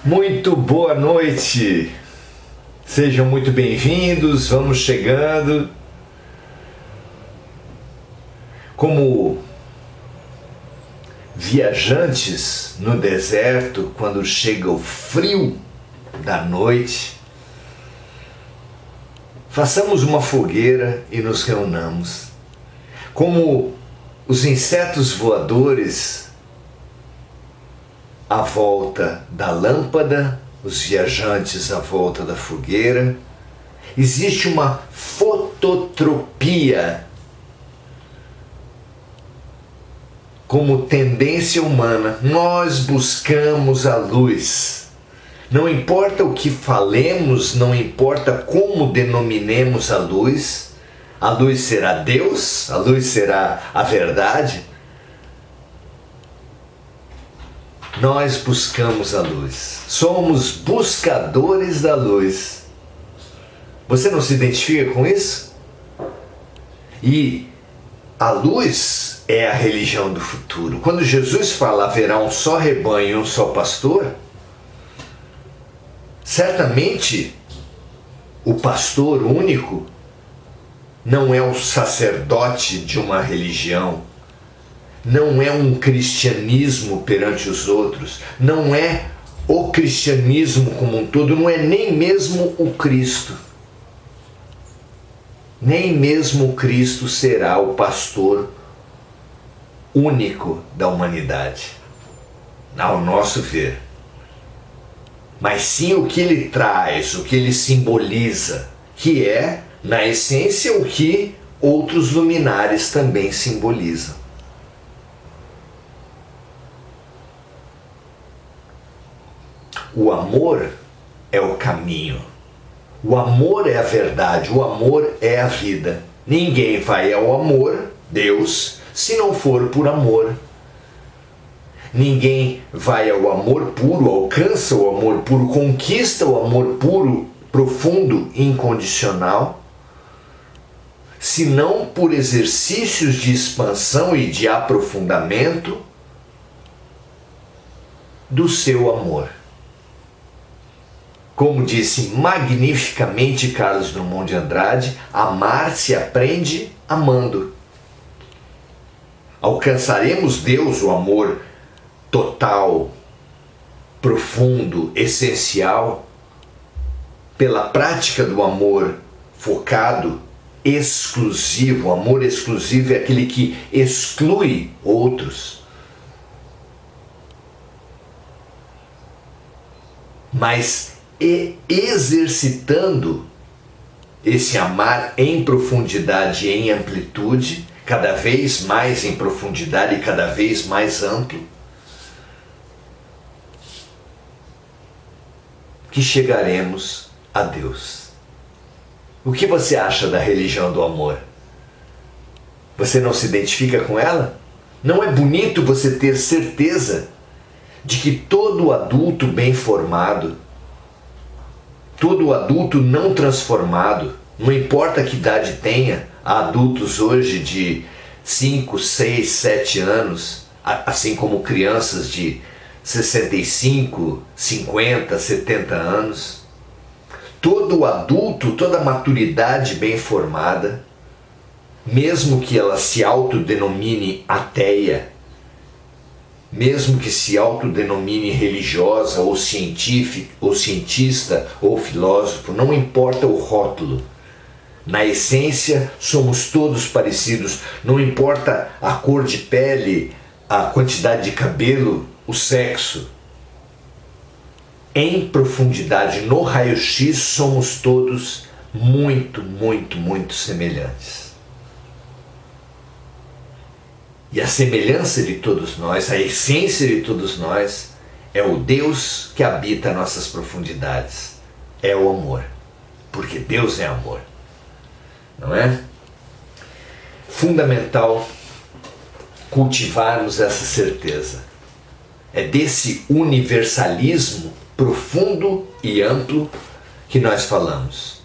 Muito boa noite, sejam muito bem-vindos, vamos chegando. Como viajantes no deserto, quando chega o frio da noite, façamos uma fogueira e nos reunamos. Como os insetos voadores à volta da lâmpada, os viajantes à volta da fogueira, existe uma fototropia como tendência humana. Nós buscamos a luz. Não importa o que falemos, não importa como denominemos a luz será Deus, a luz será a verdade. Nós buscamos a luz, somos buscadores da luz. Você não se identifica com isso? E a luz é a religião do futuro. Quando Jesus fala haverá um só rebanho e um só pastor, certamente o pastor único não é o sacerdote de uma religião, não é um cristianismo perante os outros, não é o cristianismo como um todo, não é nem mesmo o Cristo. Nem mesmo o Cristo será o pastor único da humanidade, ao nosso ver. Mas sim o que ele traz, o que ele simboliza, que é, na essência, o que outros luminares também simbolizam. O amor é o caminho. O amor é a verdade, o amor é a vida. Ninguém vai ao amor, Deus, se não for por amor. Ninguém vai ao amor puro, alcança o amor puro, conquista o amor puro, profundo, incondicional, senão por exercícios de expansão e de aprofundamento do seu amor. Como disse magnificamente Carlos Drummond de Andrade, amar se aprende amando. Alcançaremos Deus, o amor total, profundo, essencial, pela prática do amor focado, exclusivo. O amor exclusivo é aquele que exclui outros. Mas exercitando esse amar em profundidade e em amplitude, cada vez mais em profundidade e cada vez mais amplo, que chegaremos a Deus. O que você acha da religião do amor? Você não se identifica com ela? Não é bonito você ter certeza de que todo adulto bem formado, todo adulto não transformado, não importa que idade tenha, há adultos hoje de 5, 6, 7 anos, assim como crianças de 65, 50, 70 anos. Todo adulto, toda maturidade bem formada, mesmo que ela se autodenomine ateia, mesmo que se autodenomine religiosa ou científica, ou cientista ou filósofo, não importa o rótulo. Na essência, somos todos parecidos. Não importa a cor de pele, a quantidade de cabelo, o sexo. Em profundidade, no raio-x, somos todos muito, muito, muito semelhantes. E a semelhança de todos nós, a essência de todos nós, é o Deus que habita nossas profundidades. É o amor. Porque Deus é amor. Não é? Fundamental cultivarmos essa certeza. É desse universalismo profundo e amplo que nós falamos.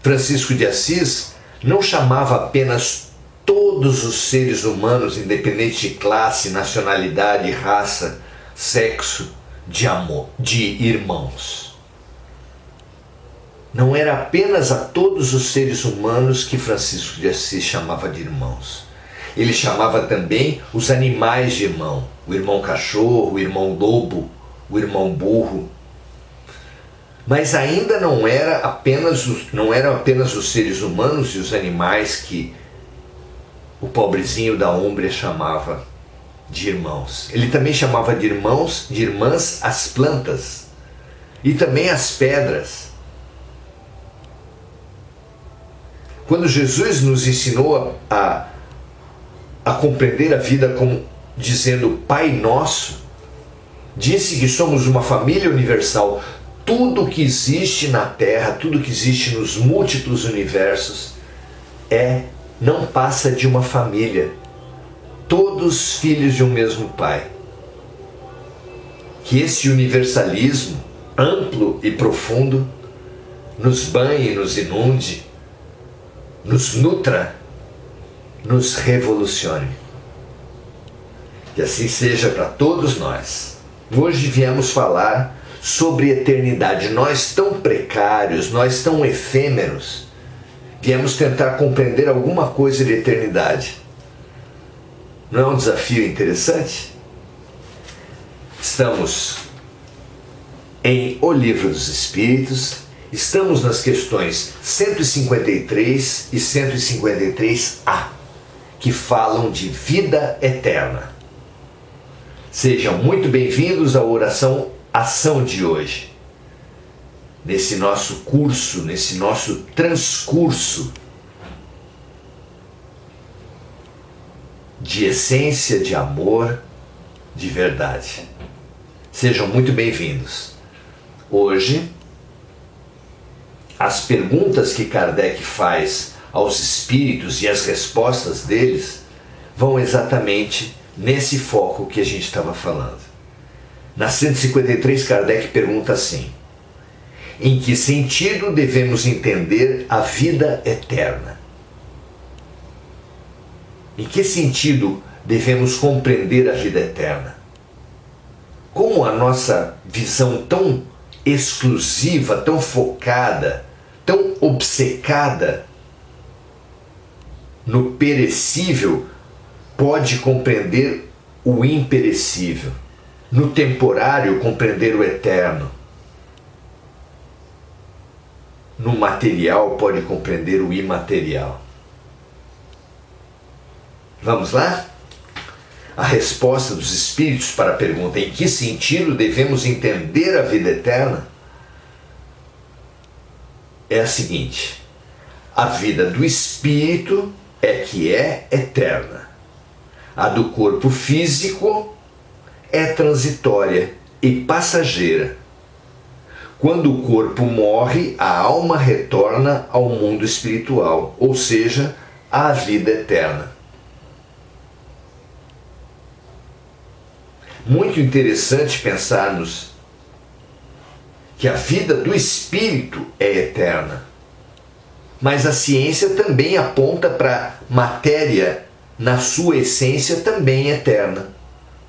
Francisco de Assis não chamava apenas todos os seres humanos, independente de classe, nacionalidade, raça, sexo, de amor, de irmãos. Não era apenas a todos os seres humanos que Francisco de Assis chamava de irmãos. Ele chamava também os animais de irmão. O irmão cachorro, o irmão lobo, o irmão burro. Mas ainda não eram apenas os seres humanos e os animais que o pobrezinho da Úmbria chamava de irmãos. Ele também chamava de irmãos, de irmãs, as plantas e também as pedras. Quando Jesus nos ensinou a compreender a vida como dizendo Pai Nosso, disse que somos uma família universal. Tudo que existe na Terra, tudo que existe nos múltiplos universos não passa de uma família. Todos filhos de um mesmo Pai. Que esse universalismo amplo e profundo nos banhe, nos inunde, nos nutra, nos revolucione. Que assim seja para todos nós. Hoje viemos falar sobre eternidade. Nós tão precários, nós tão efêmeros, viemos tentar compreender alguma coisa de eternidade. Não é um desafio interessante? Estamos em O Livro dos Espíritos, estamos nas questões 153 e 153A, que falam de vida eterna. Sejam muito bem-vindos à oração Ação de hoje. Nesse nosso curso, nesse nosso transcurso de essência, de amor, de verdade. Sejam muito bem-vindos. Hoje, as perguntas que Kardec faz aos espíritos e as respostas deles vão exatamente nesse foco que a gente estava falando. Na 153, Kardec pergunta assim: em que sentido devemos entender a vida eterna? Em que sentido devemos compreender a vida eterna? Como a nossa visão tão exclusiva, tão focada, tão obcecada no perecível pode compreender o imperecível? No temporário, compreender o eterno. No material, pode compreender o imaterial. Vamos lá? A resposta dos espíritos para a pergunta: em que sentido devemos entender a vida eterna? É a seguinte: a vida do espírito é que é eterna. A do corpo físico é transitória e passageira. Quando o corpo morre, a alma retorna ao mundo espiritual, ou seja, à vida eterna. Muito interessante pensarmos que a vida do espírito é eterna, mas a ciência também aponta para a matéria, na sua essência, também eterna.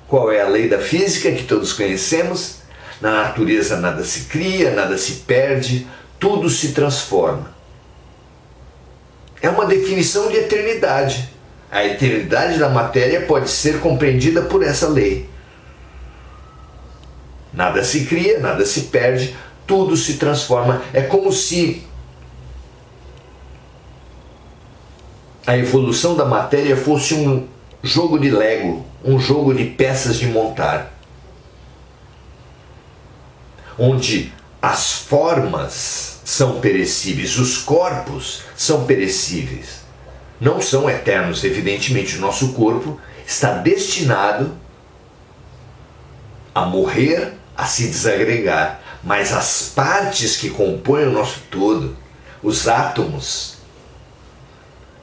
Qual é a lei da física que todos conhecemos? Na natureza nada se cria, nada se perde, tudo se transforma. É uma definição de eternidade. A eternidade da matéria pode ser compreendida por essa lei. Nada se cria, nada se perde, tudo se transforma. É como se a evolução da matéria fosse um jogo de Lego, um jogo de peças de montar, onde as formas são perecíveis, os corpos são perecíveis, não são eternos. Evidentemente, o nosso corpo está destinado a morrer, a se desagregar, mas as partes que compõem o nosso todo, os átomos,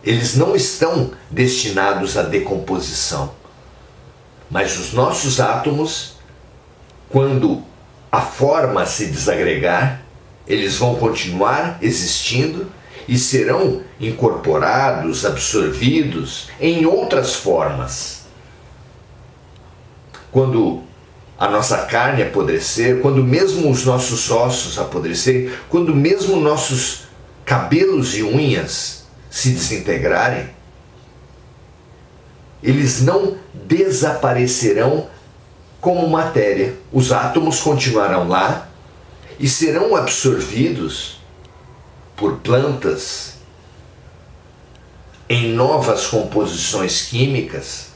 eles não estão destinados à decomposição. Mas os nossos átomos, quando a forma se desagregar, eles vão continuar existindo e serão incorporados, absorvidos em outras formas. Quando a nossa carne apodrecer, quando mesmo os nossos ossos apodrecerem, quando mesmo nossos cabelos e unhas se desintegrarem, eles não desaparecerão como matéria. Os átomos continuarão lá e serão absorvidos por plantas em novas composições químicas,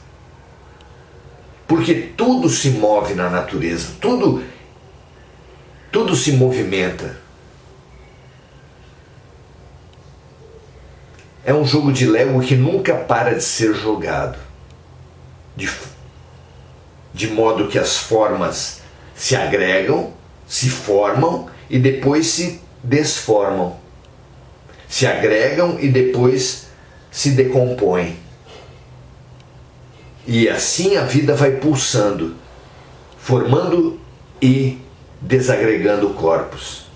porque tudo se move na natureza, tudo se movimenta. É um jogo de Lego que nunca para de ser jogado, de modo que as formas se agregam, se formam e depois se desformam, se agregam e depois se decompõem. E assim a vida vai pulsando, formando e desagregando corpos.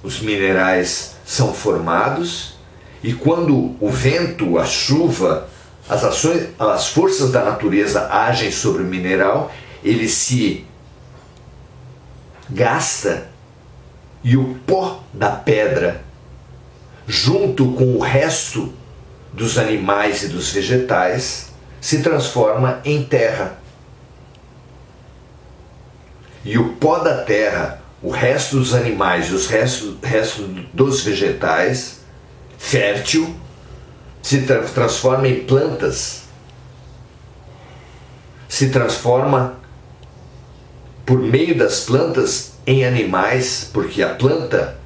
Os minerais são formados e quando o vento, a chuva, as forças da natureza agem sobre o mineral, ele se gasta e o pó da pedra, junto com o resto dos animais e dos vegetais, se transforma em terra. E o pó da terra, o resto dos animais e o resto dos vegetais, fértil, se transforma em plantas, se transforma por meio das plantas em animais, porque a planta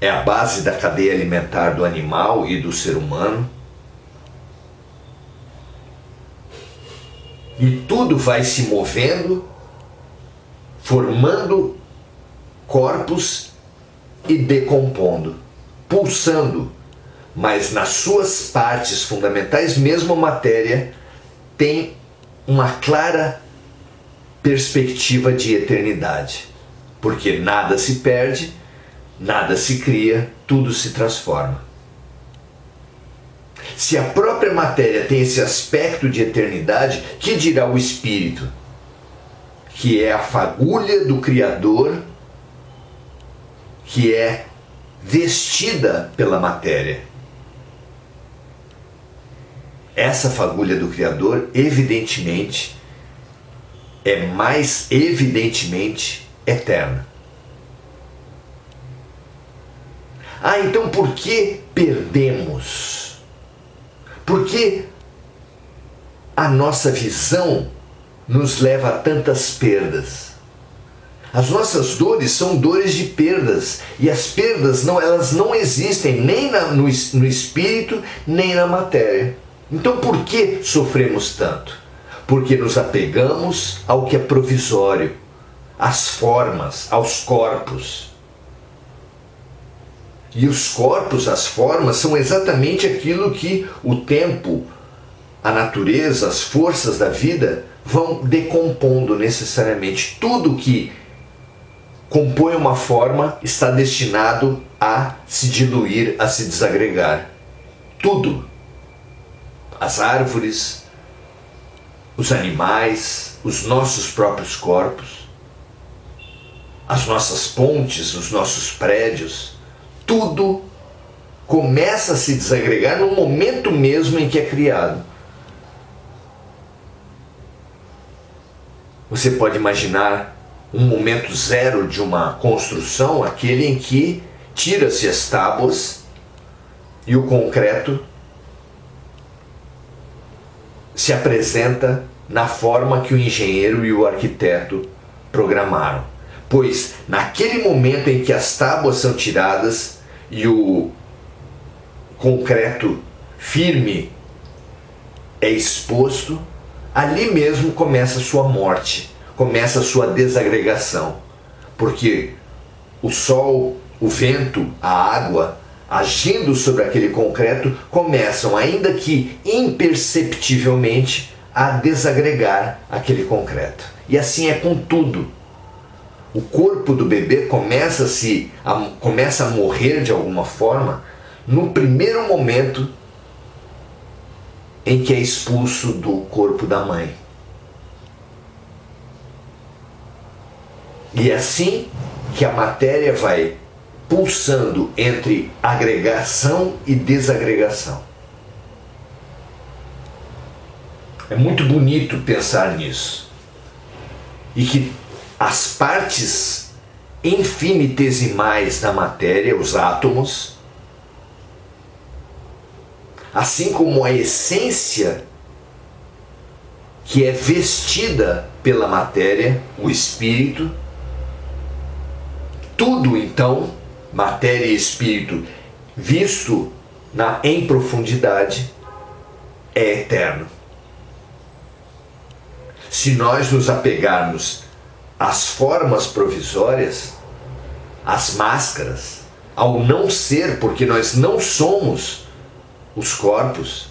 é a base da cadeia alimentar do animal e do ser humano. E tudo vai se movendo, formando corpos e decompondo, pulsando, mas nas suas partes fundamentais, mesmo a matéria tem uma clara perspectiva de eternidade, porque nada se perde, nada se cria, tudo se transforma. Se a própria matéria tem esse aspecto de eternidade, que dirá o espírito, que é a fagulha do Criador, que é vestida pela matéria. Essa fagulha do Criador, evidentemente, é mais evidentemente eterna. Ah, então por que perdemos? Por que a nossa visão nos leva a tantas perdas? As nossas dores são dores de perdas, e as perdas elas não existem nem no espírito, nem na matéria. Então por que sofremos tanto? Porque nos apegamos ao que é provisório, às formas, aos corpos. E os corpos, as formas, são exatamente aquilo que o tempo, a natureza, as forças da vida vão decompondo necessariamente. Tudo que compõe uma forma está destinado a se diluir, a se desagregar. Tudo. As árvores, os animais, os nossos próprios corpos, as nossas pontes, os nossos prédios, tudo começa a se desagregar no momento mesmo em que é criado. Você pode imaginar um momento zero de uma construção, aquele em que tira-se as tábuas e o concreto se apresenta na forma que o engenheiro e o arquiteto programaram. Pois naquele momento em que as tábuas são tiradas e o concreto firme é exposto, ali mesmo começa a sua morte, começa a sua desagregação, porque o sol, o vento, a água, agindo sobre aquele concreto, começam, ainda que imperceptivelmente, a desagregar aquele concreto. E assim é com tudo. O corpo do bebê começa a morrer de alguma forma no primeiro momento em que é expulso do corpo da mãe. E é assim que a matéria vai pulsando entre agregação e desagregação. É muito bonito pensar nisso. E que as partes infinitesimais da matéria, os átomos, assim como a essência que é vestida pela matéria, o espírito, tudo então, matéria e espírito, visto em profundidade, é eterno. Se nós nos apegarmos às formas provisórias, às máscaras, ao não ser, porque nós não somos os corpos,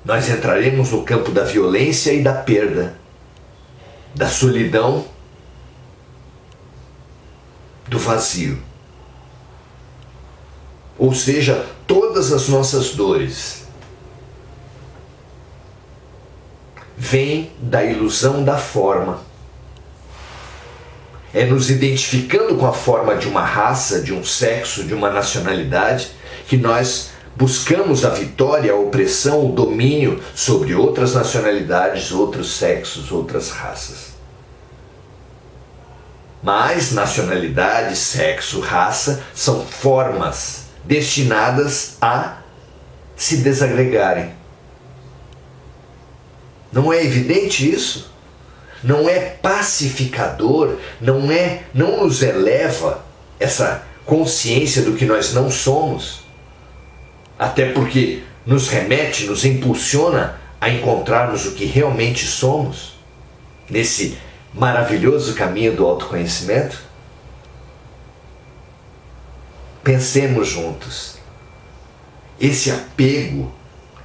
nós entraremos no campo da violência e da perda, da solidão, do vazio. Ou seja, todas as nossas dores vêm da ilusão da forma. É nos identificando com a forma de uma raça, de um sexo, de uma nacionalidade, que nós buscamos a vitória, a opressão, o domínio sobre outras nacionalidades, outros sexos, outras raças. Mas nacionalidade, sexo, raça são formas destinadas a se desagregarem. Não é evidente isso? Não é pacificador, não nos eleva essa consciência do que nós não somos? Até porque nos remete, nos impulsiona a encontrarmos o que realmente somos nesse maravilhoso caminho do autoconhecimento? Pensemos juntos. Esse apego,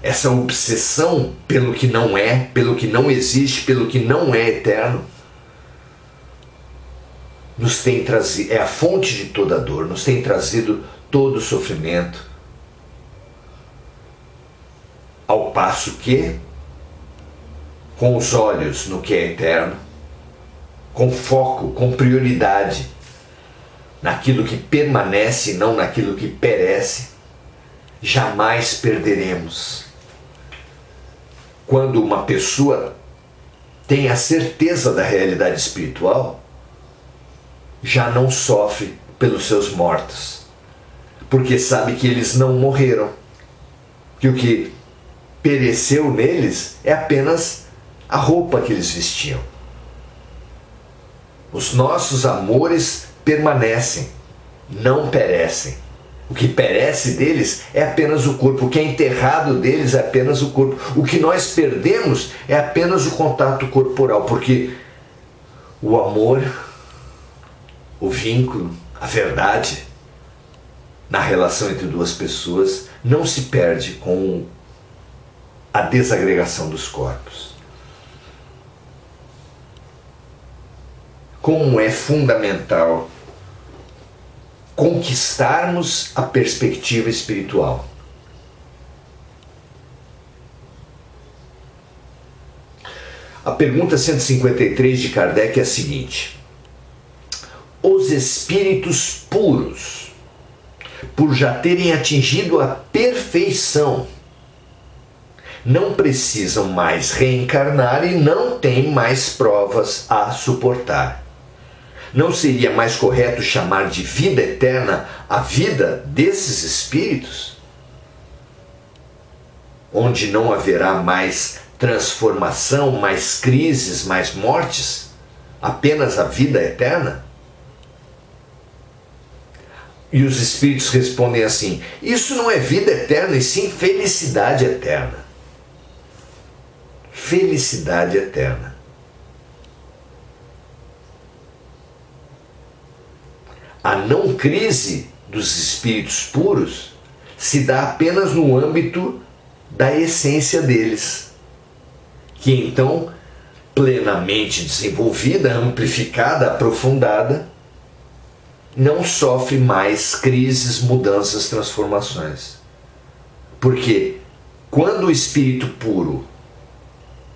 essa obsessão pelo que não é, pelo que não existe, pelo que não é eterno, nos tem trazido, é a fonte de toda a dor, nos tem trazido todo o sofrimento. Ao passo que, com os olhos no que é eterno, com foco, com prioridade naquilo que permanece e não naquilo que perece, jamais perderemos. Quando uma pessoa tem a certeza da realidade espiritual, já não sofre pelos seus mortos, porque sabe que eles não morreram, que o que pereceu neles é apenas a roupa que eles vestiam. Os nossos amores permanecem, não perecem. O que perece deles é apenas o corpo, o que é enterrado deles é apenas o corpo. O que nós perdemos é apenas o contato corporal, porque o amor, o vínculo, a verdade na relação entre duas pessoas não se perde com a desagregação dos corpos. Como é fundamental conquistarmos a perspectiva espiritual. A pergunta 153 de Kardec é a seguinte: os espíritos puros, por já terem atingido a perfeição, não precisam mais reencarnar e não têm mais provas a suportar. Não seria mais correto chamar de vida eterna a vida desses espíritos? Onde não haverá mais transformação, mais crises, mais mortes? Apenas a vida eterna? E os espíritos respondem assim: isso não é vida eterna, e sim felicidade eterna. Felicidade eterna. A não crise dos espíritos puros se dá apenas no âmbito da essência deles, que então, plenamente desenvolvida, amplificada, aprofundada, não sofre mais crises, mudanças, transformações. Porque quando o espírito puro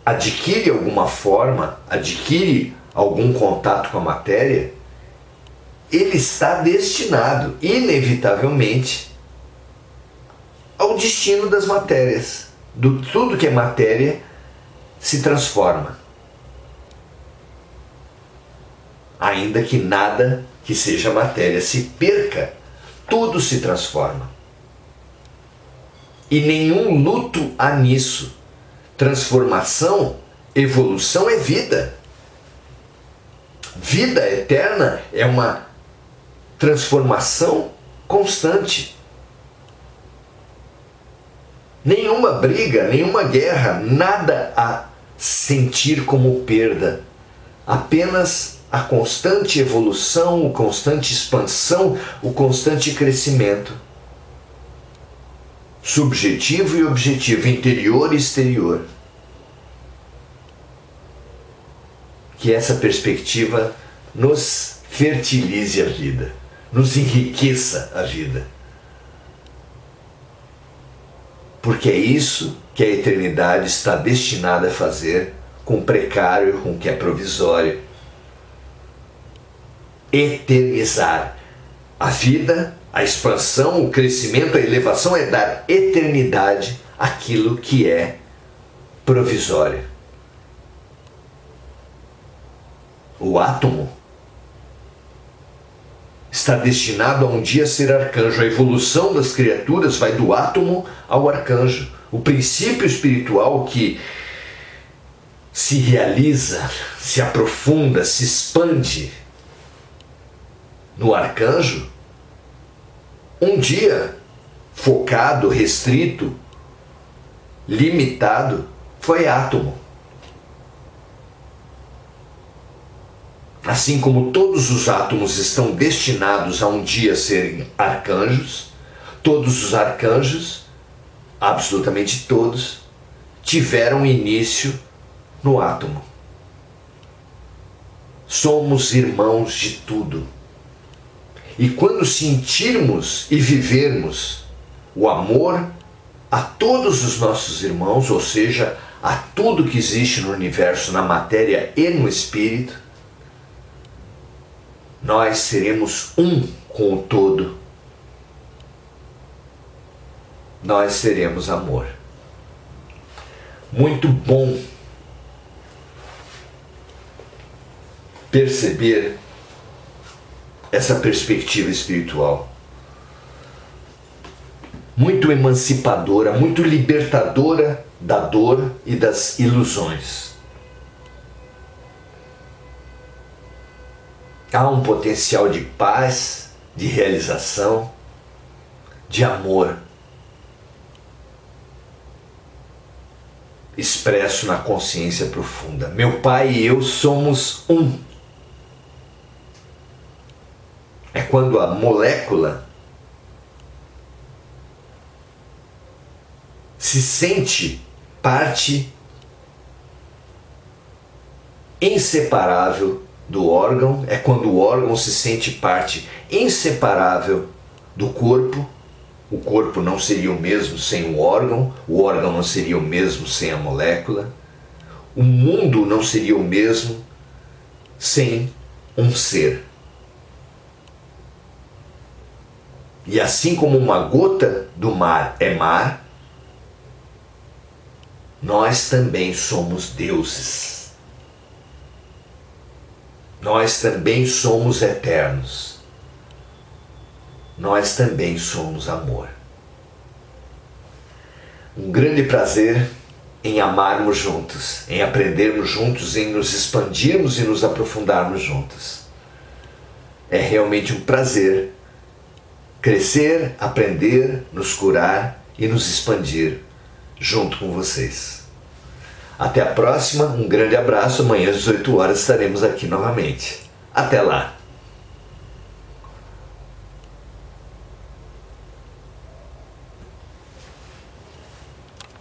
adquire alguma forma, adquire algum contato com a matéria, ele está destinado, inevitavelmente, ao destino das matérias. Tudo que é matéria se transforma. Ainda que nada que seja matéria se perca, tudo se transforma. E nenhum luto há nisso. Transformação, evolução é vida. Vida eterna é uma transformação constante. Nenhuma briga, nenhuma guerra, nada a sentir como perda. Apenas a constante evolução, a constante expansão, o constante crescimento. Subjetivo e objetivo, interior e exterior. Que essa perspectiva nos fertilize a vida, nos enriqueça a vida. Porque é isso que a eternidade está destinada a fazer com o precário, com o que é provisório. Eternizar a vida, a expansão, o crescimento, a elevação é dar eternidade àquilo que é provisório. O átomo está destinado a um dia ser arcanjo. A evolução das criaturas vai do átomo ao arcanjo. O princípio espiritual que se realiza, se aprofunda, se expande no arcanjo, um dia focado, restrito, limitado, foi átomo. Assim como todos os átomos estão destinados a um dia serem arcanjos, todos os arcanjos, absolutamente todos, tiveram início no átomo. Somos irmãos de tudo. E quando sentirmos e vivermos o amor a todos os nossos irmãos, ou seja, a tudo que existe no universo, na matéria e no espírito, nós seremos um com o todo. Nós seremos amor. Muito bom perceber essa perspectiva espiritual. Muito emancipadora, muito libertadora da dor e das ilusões. Há um potencial de paz, de realização, de amor, expresso na consciência profunda. Meu Pai e eu somos um. É quando a molécula se sente parte inseparável do órgão, é quando o órgão se sente parte inseparável do corpo. O corpo não seria o mesmo sem o órgão não seria o mesmo sem a molécula, o mundo não seria o mesmo sem um ser. E assim como uma gota do mar é mar, nós também somos deuses. Nós também somos eternos. Nós também somos amor. Um grande prazer em amarmos juntos, em aprendermos juntos, em nos expandirmos e nos aprofundarmos juntos. É realmente um prazer crescer, aprender, nos curar e nos expandir junto com vocês. Até a próxima, um grande abraço. Amanhã às 18 horas estaremos aqui novamente. Até lá!